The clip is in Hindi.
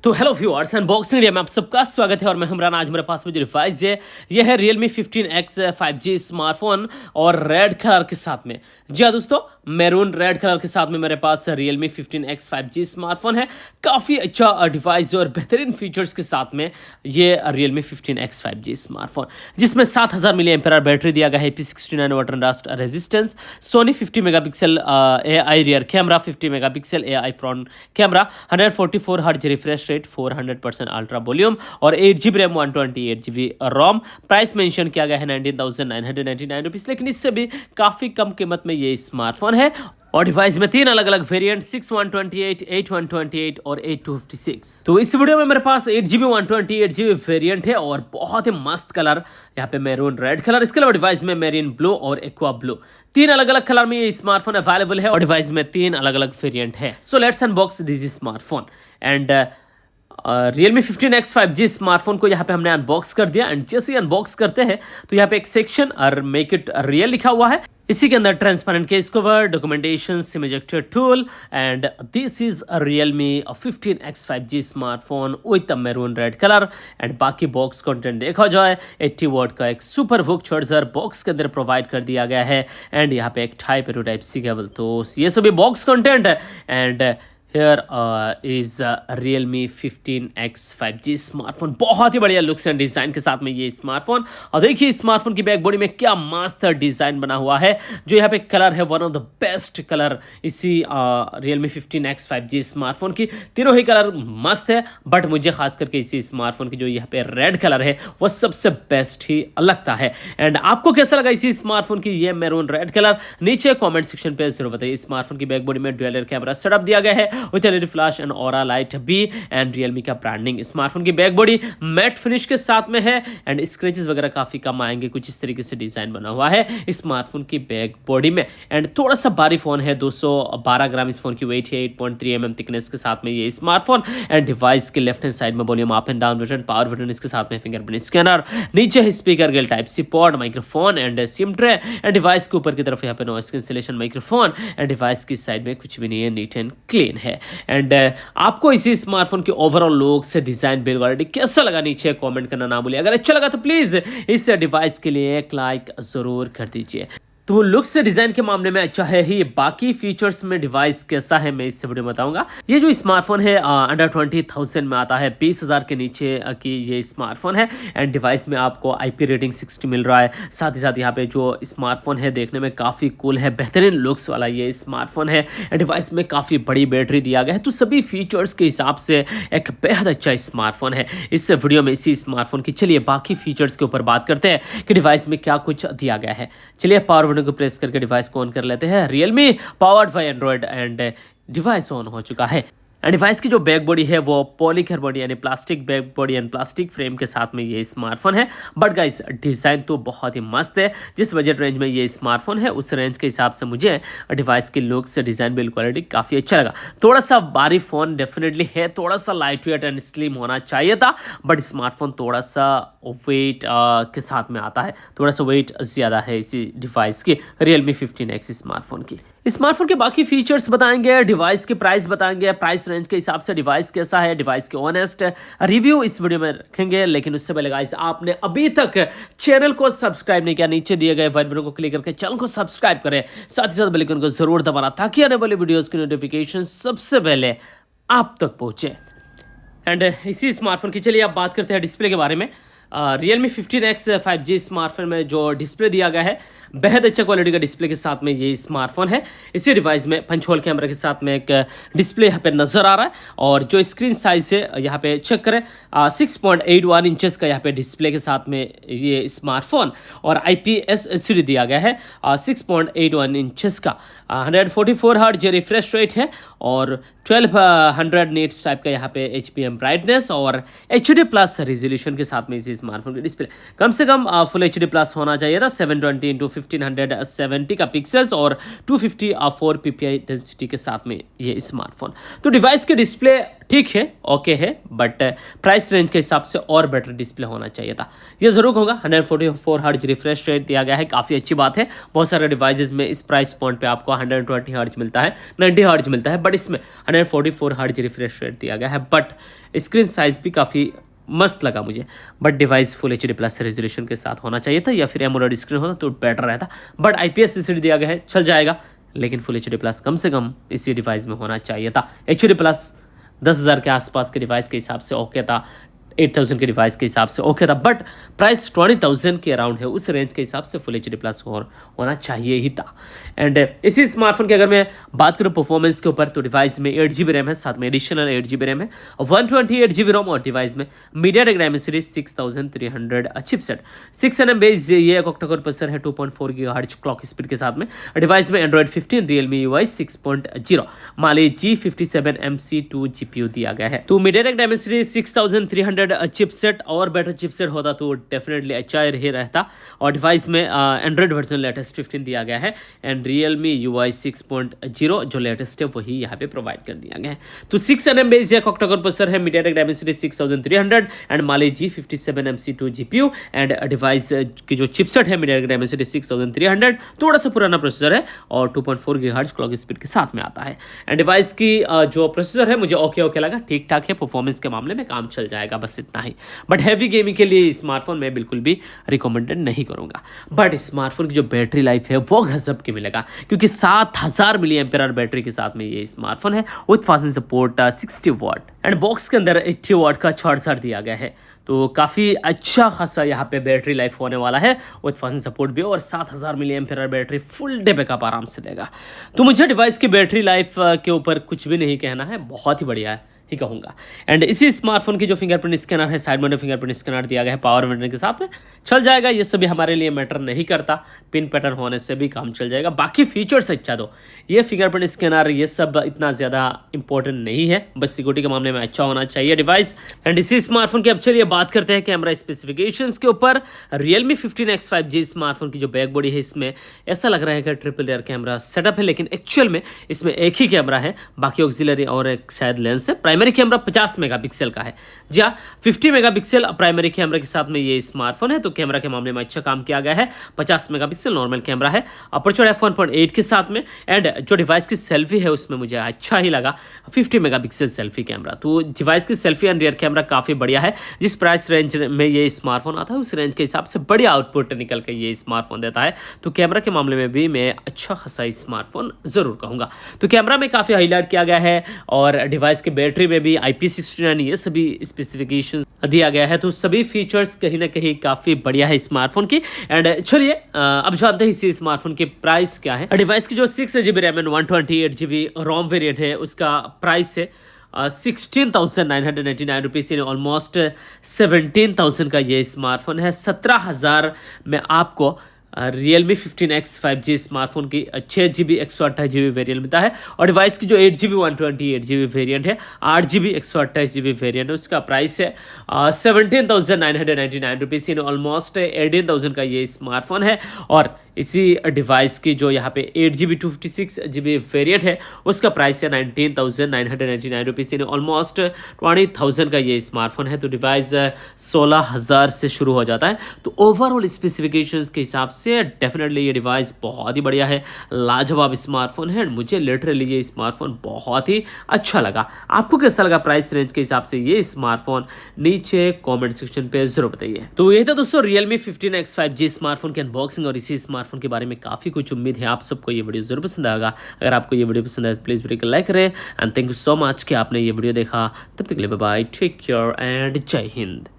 तो हेलो व्यूअर्स, अनबॉक्सिंग इंडिया में आप सबका स्वागत है और मैं इमरान। आज मेरे पास में जो डिवाइस है यह है Realme 15X 5G स्मार्टफोन और रेड कलर के साथ में। जी हाँ दोस्तों, मैरून रेड कलर के साथ में मेरे पास Realme 15X 5G स्मार्टफोन है। काफ़ी अच्छा डिवाइस है और बेहतरीन फीचर्स के साथ में ये Realme 15X 5G स्मार्टफोन, जिसमें 7000 मिली एम्पेयर बैटरी दिया गया है, IP69 water dust resistance, Sony 50 megapixel AI rear camera, 50 megapixel AI front camera, 144 hertz refresh rate, 400% ultra volume और 8GB रैम, 128GB रोम। प्राइस मेंशन किया गया है 19,999 रुपीज़, लेकिन इससे भी काफ़ी कम कीमत में ये स्मार्टफोन है। और डिवाइस में 3 अलग अलग वेरिएंट 6128, 8128 और 8256। तो इस वीडियो में मेरे पास 8GB 128GB वेरिएंट है और बहुत ही मस्त कलर, यहाँ पे मैरून रेड कलर, इसके अलावा डिवाइस में मेरीन ब्लू और एक्वा ब्लू, 3 अलग अलग कलर में ये स्मार्टफोन अवेलेबल है और डिवाइस में 3 अलग अलग वेरिएंट है। So let's unbox this smartphone and Realme 15X 5G smartphone को यहाँ पे हमने अनबॉक्स कर दिया। एंड जैसे ही अनबॉक्स करते हैं तो यहाँ पे एक सेक्शन और मेक इट रियल लिखा हुआ है। इसी के अंदर transparent case cover, documentation, SIM ejector tool and this is Realme 15X 5G smartphone with maroon red colour. And बाकी बॉक्स कंटेंट देखा जाए 80 वॉट का एक सुपर वुक चार्जर बॉक्स के अंदर प्रोवाइड कर दिया गया है। एंड यहाँ पे एक type to type C cable. तो ये सभी बॉक्स कंटेंट है। And Here is Realme 15X 5G smartphone, बहुत ही बढ़िया लुक्स एंड डिज़ाइन के साथ में ये स्मार्टफोन। और देखिए स्मार्टफोन की बैक बॉडी में क्या मस्त डिज़ाइन बना हुआ है। जो यहाँ पे कलर है one of the best colour इसी Realme 15X 5G स्मार्टफोन की। तीनों ही कलर मस्त है, बट मुझे खास करके इसी स्मार्टफोन की जो यहाँ पे रेड कलर है वो सबसे बेस्ट ही लगता है। एंड आपको कैसा लगा इसी स्मार्टफोन की ये मैरून रेड कलर, नीचे कॉमेंट सेक्शन पे जरूर बताइए। स्मार्टफोन की बैक बॉडी में डुअल कैमरा सेटअप दिया गया है with LED flash and aura light भी एंड Realme का ब्रांडिंग। स्मार्टफोन की बैक बॉडी मैट फिनिश के साथ में है एंड स्क्रैचेस वगैरह काफी कम आएंगे। कुछ इस तरीके से डिजाइन बना हुआ है स्मार्टफोन की बैक बॉडी में। एंड थोड़ा सा भारी फोन है, 212 ग्राम इस फोन की वेट है, 8.3 mm थिकनेस के साथ में ये स्मार्टफोन। एंड डिवाइस के लेफ्ट हैंड साइड में volume up and down button, power button, इसके साथ में फिंगरप्रिंट स्कैनर, नीचे है स्पीकर गेल type C port, microphone and SIM tray. And device के ऊपर की तरफ यहाँ पे noise cancellation microphone. And device की साइड में कुछ भी नहीं है, नीट एंड क्लीन है। एंड आपको इसी स्मार्टफोन की ओवरऑल लुक से डिजाइन बिल्ड क्वालिटी कैसा लगा नीचे कमेंट करना ना भूलिए। अगर अच्छा लगा तो प्लीज इस डिवाइस के लिए एक लाइक जरूर कर दीजिए। तो लुक से डिजाइन के मामले में अच्छा है ही, बाकी फीचर्स में डिवाइस कैसा है मैं इस वीडियो में बताऊंगा। ये जो स्मार्टफोन है अंडर 20,000 में आता है, 20,000 के नीचे की ये स्मार्टफोन है। एंड डिवाइस में आपको IP रेटिंग 60 मिल रहा है। साथ ही साथ यहाँ पे जो स्मार्टफोन है देखने में काफ़ी कूल है, बेहतरीन लुक्स वाला ये स्मार्टफोन है। एंड डिवाइस में काफ़ी बड़ी बैटरी दिया गया है, तो सभी फीचर्स के हिसाब से एक बेहद अच्छा स्मार्टफोन है। इस वीडियो में इसी स्मार्टफोन की चलिए बाकी फीचर्स के ऊपर बात करते हैं कि डिवाइस में क्या कुछ दिया गया है। चलिए पावर बटन को प्रेस करके डिवाइस को ऑन कर लेते हैं। Realme powered by Android and device on हो चुका है। एंड डिवाइस की जो बैक बॉडी है वो पॉलीकर बॉडी यानी plastic back body and plastic frame के साथ में ये स्मार्टफोन है। बट गाइस डिज़ाइन तो बहुत ही मस्त है। जिस बजट रेंज में ये स्मार्टफोन है उस रेंज के हिसाब से मुझे डिवाइस की लुक से डिज़ाइन बिल्ड क्वालिटी काफ़ी अच्छा लगा। थोड़ा सा भारी फ़ोन डेफिनेटली है, थोड़ा सा लाइट वेट एंड स्लिम होना चाहिए था, बट स्मार्टफोन थोड़ा सा वेट के साथ में आता है, थोड़ा सा वेट ज़्यादा है इसी डिवाइस की Realme 15X स्मार्टफोन की। स्मार्टफोन के बाकी फीचर्स बताएंगे, डिवाइस की प्राइस बताएंगे, प्राइस रेंज के हिसाब से डिवाइस कैसा है, डिवाइस के ऑनेस्ट रिव्यू इस वीडियो में रखेंगे। लेकिन उससे पहले गाइस, आपने अभी तक चैनल को सब्सक्राइब नहीं किया, नीचे दिए गए व्हाइट बटन को क्लिक करके चैनल को सब्सक्राइब करें। साथ ही साथ बेल आइकन को जरूर दबाना ताकि आने वाली वीडियोस की नोटिफिकेशन सबसे पहले आप तक पहुंचे। एंड इसी स्मार्टफोन की चलिए अब बात करते हैं डिस्प्ले के बारे में। Realme 15X 5G स्मार्टफोन में जो डिस्प्ले दिया गया है बेहद अच्छा क्वालिटी का डिस्प्ले के साथ में ये स्मार्टफोन है। इसी डिवाइस में पंच होल कैमरा के साथ में एक डिस्प्ले यहाँ पे नजर आ रहा है। और जो स्क्रीन साइज है यहाँ पे चेक करें, 6.81 इंचेस का यहाँ पे डिस्प्ले के साथ में ये स्मार्टफोन। और IPS LCD दिया गया है 6.81 इंचेस का, 144 हर्ट्ज रिफ्रेश रेट है और 1200 नीट्स टाइप का यहाँ पे HPM ब्राइटनेस और HD+ रेजोल्यूशन के साथ में इस स्मार्टफोन की डिस्प्ले। कम से कम फुल एचडी प्लस होना चाहिए था, 720 इंटू 1570 का पिक्सल्स और 254 पीपीआई डेंसिटी के साथ में ये स्मार्टफोन। तो डिवाइस की डिस्प्ले ठीक है, ओके है, बट प्राइस रेंज के हिसाब से और बेटर डिस्प्ले होना चाहिए था। ये जरूर होगा। 144 हर्ट्ज रिफ्रेश रेट दिया गया है, काफ़ी अच्छी बात है। बहुत सारे डिवाइसेस में इस प्राइस पॉइंट पे आपको 120 हर्ट्ज मिलता है, 90 हर्ट्ज मिलता है, बट इसमें 144 हर्ट्ज रिफ्रेश रेट दिया गया है। बट स्क्रीन साइज भी काफ़ी मस्त लगा मुझे, but device full HD plus resolution के साथ होना चाहिए था, या फिर एमोलेड स्क्रीन होता तो बेटर रहता। बट IPS LCD दिया गया है, चल जाएगा, लेकिन फुल एचडी प्लस कम से कम इसी डिवाइस में होना चाहिए था। एचडी प्लस 10,000 के आसपास के डिवाइस के हिसाब से ओके था, 8,000 के डिवाइस के हिसाब से ओके था, बट प्राइस 20,000 के अराउंड है, उस रेंज के हिसाब से फुल एचडी प्लस होना चाहिए ही था। एंड इसी स्मार्टफोन की अगर मैं बात करूँ परफॉर्मेंस के ऊपर, तो डिवाइस में 8GB रैम है, साथ में एडिशनल 8GB रैम है, 128GB रोम, और डिवाइस में MediaTek Dimensity 6300 chipset, 6 nm base ये ऑक्टा-कोर प्रोसेसर है, 2.4 GHz क्लॉक स्पीड के साथ में। डिवाइस में Android 15, Realme UI 6.0, Mali G57MC2 GPU दिया गया है। तो MediaTek Dimensity 6300 चिपसेट और बेटर चिपसेट होता तो डेफिनेटली अच्छा ही रहता। और डिवाइस में एंड्रॉइड वर्जन लेटेस्ट 15 दिया गया है, एंड Realme UI 6.0 जो लेटेस्ट है वही यहाँ पे प्रोवाइड कर दिया गया है। तो 6 nm बेस ये ऑक्टा-कोर प्रोसेसर है, MediaTek Dimensity 6300 and Mali G57MC2 GPU, and device की जो चिपसेट है MediaTek Dimensity 6300 थोड़ा सा पुराना प्रोसेसर है और 2.4 GHz क्लॉक स्पीड के साथ में आता है। एंड डिवाइस की जो प्रोसेसर है मुझे ओके लगा, ठीक ठाक है, परफॉर्मेंस के मामले में काम चल जाएगा, बस इतना ही। बट हैवी गेमिंग के लिए स्मार्टफोन मैं बिल्कुल भी रिकमेंडेड नहीं करूंगा। बट स्मार्टफोन की जो बैटरी लाइफ है वो गजब की मिलेगा, क्योंकि 7000 mAh बैटरी के साथ में ये स्मार्टफोन है, with fast support 60 watt, and box के अंदर 80 वाट का चार्जर दिया गया है। तो काफ़ी अच्छा खासा यहाँ पे बैटरी लाइफ होने वाला है, विद फास्ट सपोर्ट भी, और 7000 mAh battery full day backup आराम से देगा। तो मुझे डिवाइस की बैटरी लाइफ के ऊपर कुछ भी नहीं कहना है, बहुत ही बढ़िया है ही कहूँगा। एंड इसी स्मार्टफोन की जो फिंगरप्रिंट स्कैनर है, साइड में फिंगरप्रिंट स्कैनर दिया गया है, पावर बटन के साथ में चल जाएगा। ये सभी हमारे लिए मैटर नहीं करता, पिन पैटर्न होने से भी काम चल जाएगा। बाकी फीचर्स अच्छा दो, ये फिंगरप्रिंट स्कैनर ये सब इतना ज़्यादा इंपॉर्टेंट नहीं है, बस सिक्योरिटी के मामले में अच्छा होना चाहिए डिवाइस। एंड इसी स्मार्टफोन की अब चलिए बात करते हैं कैमरा स्पेसिफिकेशंस के ऊपर। Realme 15X 5G स्मार्टफोन की जो बैक बॉडी है, इसमें ऐसा लग रहा है कि ट्रिपल लेयर कैमरा सेटअप है, लेकिन एक्चुअल में इसमें एक ही कैमरा है, बाकी ऑक्सिलरी और एक शायद लेंस है। प्राइमरी कैमरा 50 मेगापिक्सल का है, जी हाँ, 50 मेगापिक्सल प्राइमरी कैमरा के साथ में ये स्मार्टफोन है। तो कैमरा के मामले में अच्छा काम किया गया है। 50 मेगापिक्सल नॉर्मल कैमरा है, अपर्चर f1.8 के साथ में। एंड जो डिवाइस की सेल्फी है उसमें मुझे अच्छा ही लगा, 50 मेगापिक्सल सेल्फी कैमरा। तो डिवाइस की सेल्फी एंड रियर कैमरा काफ़ी बढ़िया है। जिस प्राइस रेंज में ये स्मार्टफोन आता है उस रेंज के हिसाब से बढ़िया आउटपुट निकल के ये स्मार्टफोन देता है। तो कैमरा के मामले में भी मैं अच्छा खासा स्मार्टफोन जरूर कहूँगा। तो कैमरा में काफ़ी हाईलाइट किया गया है, और डिवाइस की बैटरी में भी IP69 ये सभी स्पेसिफिकेशन दिया गया है। तो सभी फीचर्स कहीं ना कहीं काफ़ी बढ़िया है स्मार्टफोन की। एंड चलिए अब जानते हैं इसी स्मार्टफोन की प्राइस क्या है। डिवाइस की जो 6GB RAM and 128GB Rome variant है उसका प्राइस है 16,999 रुपीज़, यानी ऑलमोस्ट 17,000 का ये स्मार्टफोन है। 17,000 में आपको Realme 15X 5G स्मार्टफोन की 6GB 128GB वेरिएंट मिलता है, और डिवाइस की जो 8GB 128GB वेरिएंट है, 8GB 128GB वेरिएंट है, उसका प्राइस है 17,999 रुपीज़, यानी ऑलमोस्ट 18,000 का ये स्मार्टफोन है। और इसी डिवाइस की जो यहाँ पे 8GB 256GB वेरिएंट है उसका प्राइस है 19,999 रुपीज़, यानी ऑलमोस्ट 20,000 का ये स्मार्टफोन है। तो डिवाइस 16,000 से शुरू हो जाता है। तो ओवरऑल स्पेसिफिकेशंस के हिसाब से डेफिनेटली ये डिवाइस बहुत ही बढ़िया है, लाजवाब स्मार्टफोन है। मुझे लिटरली ये स्मार्टफोन बहुत ही अच्छा लगा। आपको कैसा लगा प्राइस रेंज के हिसाब से ये स्मार्टफोन, नीचे कॉमेंट सेक्शन पे जरूर बताइए। तो ये था दोस्तों Realme 15X 5G स्मार्टफोन की अनबॉक्सिंग, और इसी स्मार्टफोन के बारे में काफ़ी कुछ उम्मीद है आप सबको ये वीडियो जरूर पसंद आएगा। अगर आपको ये वीडियो पसंद आए तो प्लीज़ वीडियो को लाइक करें, and thank you so much कि आपने ये वीडियो देखा। तब तक के लिए bye bye, take care and जय हिंद।